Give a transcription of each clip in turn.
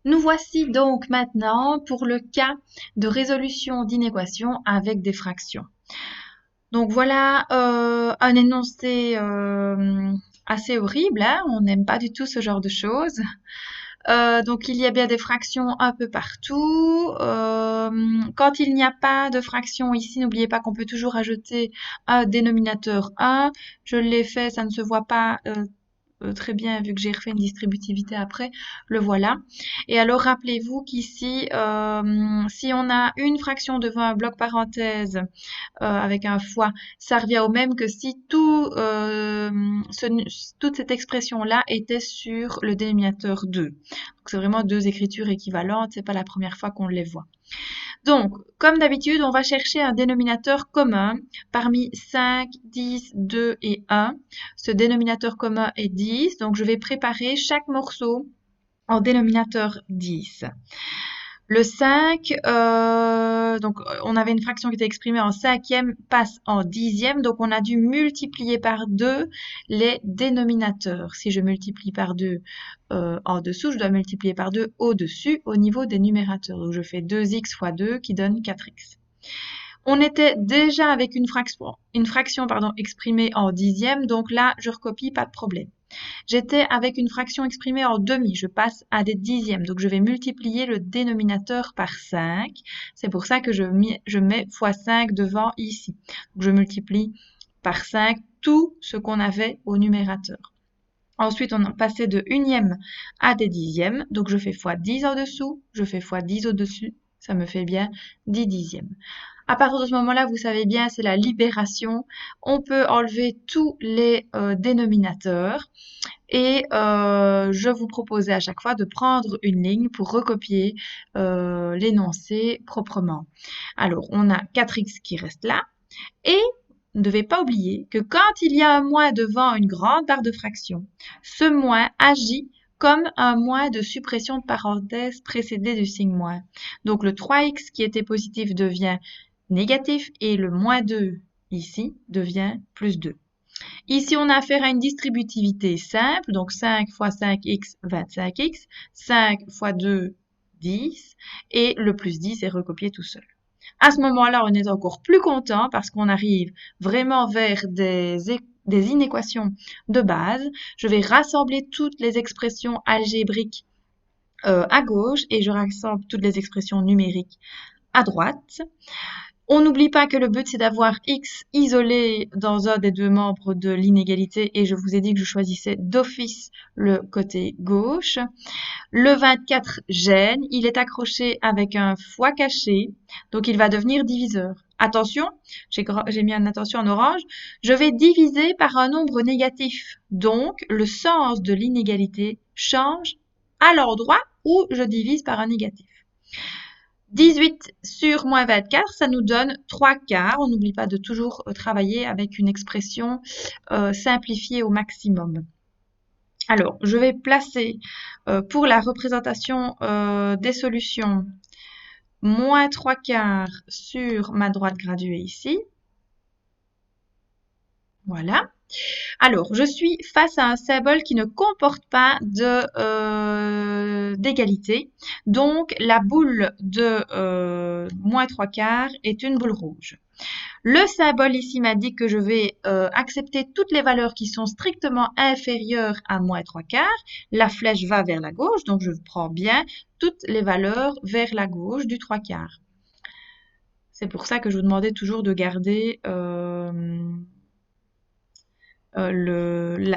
Nous voici donc maintenant pour le cas de résolution d'inéquation avec des fractions. Donc voilà un énoncé assez horrible, hein, on n'aime pas du tout ce genre de choses. Donc il y a bien des fractions un peu partout. Quand il n'y a pas de fraction ici, n'oubliez pas qu'on peut toujours ajouter un dénominateur 1. Je l'ai fait, ça ne se voit pas très bien vu que j'ai refait une distributivité après, le voilà. Et alors rappelez-vous qu'ici, si on a une fraction devant un bloc parenthèse avec un fois, ça revient au même que si toute cette expression-là était sur le dénominateur 2. Donc c'est vraiment deux écritures équivalentes, c'est pas la première fois qu'on les voit. Donc, comme d'habitude, on va chercher un dénominateur commun parmi 5, 10, 2 et 1. Ce dénominateur commun est 10, donc je vais préparer chaque morceau en dénominateur 10. Le 5, donc on avait une fraction qui était exprimée en cinquième, passe en dixième, donc on a dû multiplier par 2 les dénominateurs. Si je multiplie par 2 en dessous, je dois multiplier par 2 au-dessus au niveau des numérateurs. Donc je fais 2x fois 2 qui donne 4x. On était déjà avec une fraction exprimée en dixième, donc là je recopie, pas de problème. J'étais avec une fraction exprimée en demi, je passe à des dixièmes, donc je vais multiplier le dénominateur par 5. C'est pour ça que je mets fois 5 devant ici. Donc je multiplie par 5 tout ce qu'on avait au numérateur. Ensuite, on a passé de unième à des dixièmes, donc je fais fois 10 en dessous, je fais fois 10 au-dessus, ça me fait bien 10 dixièmes. À partir de ce moment-là, vous savez bien, c'est la libération. On peut enlever tous les dénominateurs et je vous proposais à chaque fois de prendre une ligne pour recopier l'énoncé proprement. Alors, on a 4x qui reste là et ne devez pas oublier que quand il y a un moins devant une grande barre de fraction, ce moins agit comme un moins de suppression de parenthèse précédé du signe moins. Donc le 3x qui était positif devient négatif et le moins 2 ici devient plus 2. Ici, on a affaire à une distributivité simple, donc 5 fois 5x, 25x, 5 fois 2, 10, et le plus 10 est recopié tout seul. À ce moment-là, on est encore plus content parce qu'on arrive vraiment vers des inéquations de base. Je vais rassembler toutes les expressions algébriques à gauche et je rassemble toutes les expressions numériques à droite. On n'oublie pas que le but, c'est d'avoir x isolé dans un des deux membres de l'inégalité et je vous ai dit que je choisissais d'office le côté gauche. Le 24 gêne, il est accroché avec un fois caché, donc il va devenir diviseur. Attention, j'ai mis un attention en orange, je vais diviser par un nombre négatif. Donc, le sens de l'inégalité change à l'endroit où je divise par un négatif. 18 sur moins 24, ça nous donne 3 quarts. On n'oublie pas de toujours travailler avec une expression simplifiée au maximum. Alors, je vais placer pour la représentation des solutions moins 3 quarts sur ma droite graduée ici. Voilà. Alors, je suis face à un symbole qui ne comporte pas d'égalité. Donc, la boule de moins 3 quarts est une boule rouge. Le symbole ici m'indique que je vais accepter toutes les valeurs qui sont strictement inférieures à moins 3 quarts. La flèche va vers la gauche, donc je prends bien toutes les valeurs vers la gauche du 3 quarts. C'est pour ça que je vous demandais toujours de garder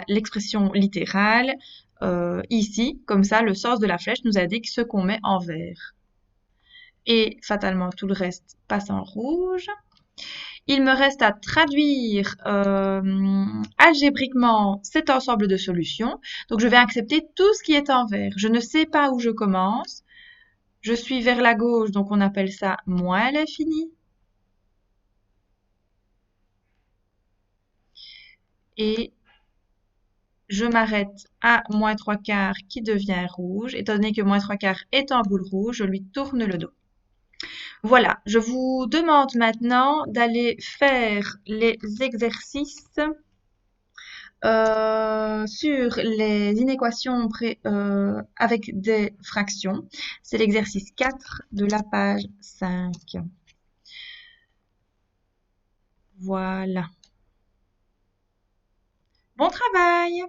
l'expression littérale ici, comme ça le sens de la flèche nous indique ce qu'on met en vert. Et fatalement tout le reste passe en rouge. Il me reste à traduire algébriquement cet ensemble de solutions. Donc je vais accepter tout ce qui est en vert. Je ne sais pas où je commence. Je suis vers la gauche, donc on appelle ça moins l'infini. Et je m'arrête à moins 3 quarts qui devient rouge. Étant donné que moins 3 quarts est en boule rouge, je lui tourne le dos. Voilà, je vous demande maintenant d'aller faire les exercices sur les inéquations avec des fractions. C'est l'exercice 4 de la page 5. Voilà. Bon travail!